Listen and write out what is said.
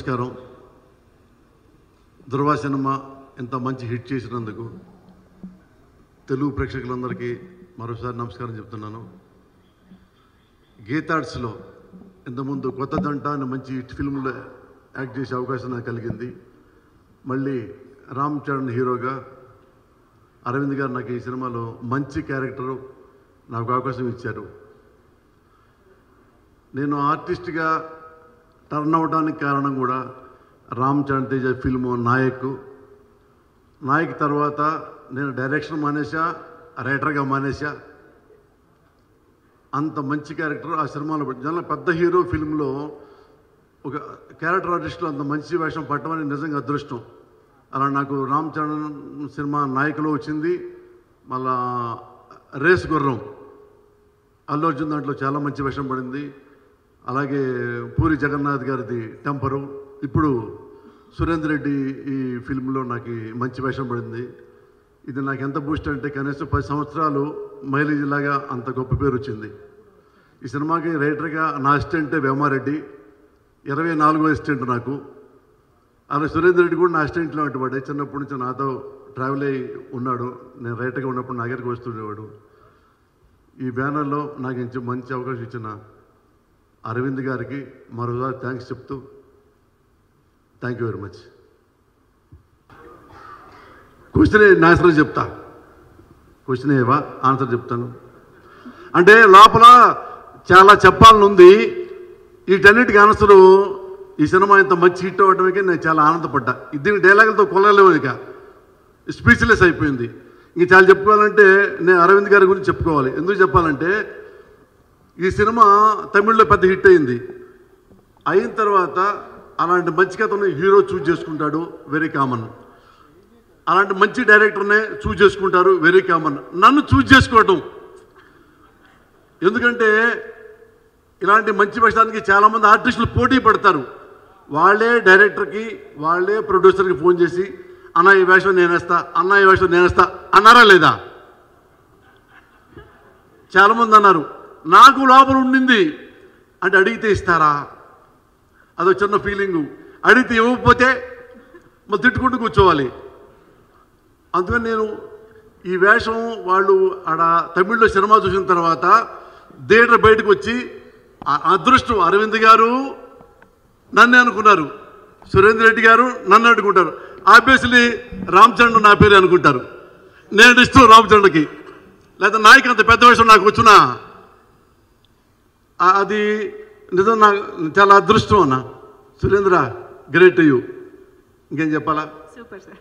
నమస్కారం. ధృవ సినిమా ఇంత మంచి హిట్ చేసినందుకు తెలుగు ప్రేక్షకులందరికీ మరోసారి నమస్కారం చెప్తున్నాను. గీతార్ట్స్లో ఇంతకుముందు కొత్త దంట అని మంచి హిట్ ఫిల్మ్లో యాక్ట్ చేసే అవకాశం నాకు కలిగింది. మళ్ళీ రామ్ చరణ్ హీరోగా అరవింద్ గారు నాకు ఈ సినిమాలో మంచి క్యారెక్టరు నాకు అవకాశం ఇచ్చారు. నేను ఆర్టిస్ట్గా టర్న్ అవడానికి కారణం కూడా రామ్ చరణ్ తేజ ఫిల్ము నాయక్ తర్వాత నేను డైరెక్షన్ మానేసా, రైటర్గా మానేసా. అంత మంచి క్యారెక్టర్ ఆ సినిమాలో జన పెద్ద హీరో ఫిల్మ్లో ఒక క్యారెక్టర్ ఆర్టిస్ట్లో అంత మంచి వేషం పట్టమని నిజంగా అదృష్టం. అలా నాకు రామ్ చరణ్ సినిమా నాయకులో వచ్చింది. మళ్ళా రేస్ గుర్రం అల్లు అర్జున్ దాంట్లో చాలా మంచి వేషం పడింది. అలాగే పూరి జగన్నాథ్ గారిది టెంపరు, ఇప్పుడు సురేందర్ రెడ్డి ఈ ఫిల్మ్లో నాకు మంచి వేషం పడింది. ఇది నాకు ఎంత బూస్ట్ అంటే కనీసం 10 సంవత్సరాలు మైలేజ్ లాగా అంత గొప్ప పేరు వచ్చింది. ఈ సినిమాకి రైటర్గా నా అసిస్టెంటే వేమారెడ్డి, 24వ అసిస్టెంట్ నాకు. అలా సురేందర్ రెడ్డి కూడా నా అసిస్టెంట్లో అటుపడే చిన్నప్పటి నుంచి నాతో ట్రావెల్ అయ్యి ఉన్నాడు. నేను రైటర్గా ఉన్నప్పుడు నా దగ్గరికి వస్తుండేవాడు. ఈ బ్యానర్లో నాకు మంచి అవకాశం ఇచ్చిన అరవింద్ గారికి మరోసారి థ్యాంక్స్ చెప్తూ thank you very much. Question answer చెప్తా. క్వశ్చన్ ఏవా ఆన్సర్ చెప్తాను. అంటే లోపల చాలా చెప్పాలని ఉంది. వీటన్నిటికీ ఆన్సరు ఈ సినిమా ఇంత మంచి హిట్ అవ్వడానికి నేను చాలా ఆనందపడ్డా. దీని డైలాగులతో కొనలేము, ఇక స్పీచ్లెస్ అయిపోయింది. ఇంక చాలా చెప్పుకోవాలంటే నేను అరవింద్ గారి గురించి చెప్పుకోవాలి. ఎందుకు చెప్పాలంటే ఈ సినిమా తమిళ్లో పెద్ద హిట్ అయింది. అయిన తర్వాత అలాంటి మంచి కథను హీరో చూజ్ చేసుకుంటాడు, వెరీ కామన్. అలాంటి మంచి డైరెక్టర్నే చూజ్ చేసుకుంటారు, వెరీ కామన్. నన్ను చూజ్ చేసుకోవటం ఎందుకంటే ఇలాంటి మంచి వేషానికి చాలామంది ఆర్టిస్టులు పోటీ పడతారు. వాళ్ళే డైరెక్టర్కి వాళ్ళే ప్రొడ్యూసర్కి ఫోన్ చేసి అన్న ఈ వేషం నేనేస్తా, అన్న ఈ వేషం నేనేస్తా అన్నారా లేదా? చాలామంది అన్నారు. నాకు లోపల ఉండింది అంటే అడిగితే ఇస్తారా, అదో చిన్న ఫీలింగు. అడిగితే ఇవ్వకపోతే మరి తిట్టుకుంటూ కూర్చోవాలి. అందుకని నేను ఈ వేషం వాళ్ళు ఆడ తమిళ్లో సినిమా చూసిన తర్వాత థియేటర్ బయటకు వచ్చి అదృష్టం అరవింద్ గారు నన్నే అనుకున్నారు, సురేందర్ రెడ్డి గారు నన్ను అనుకుంటారు, ఆబ్వియస్లీ రామ్ చరణ్ నా పేరు అనుకుంటారు. నేను ఇష్టం రామ్ చరణ్కి. లేదా నాయక్ అంత పెద్ద వేషం నాకు వచ్చినా అది నిజం, నాకు చాలా అదృష్టం అన్న. Surendra great you. ఇంకేం చెప్పాలా? Super sir.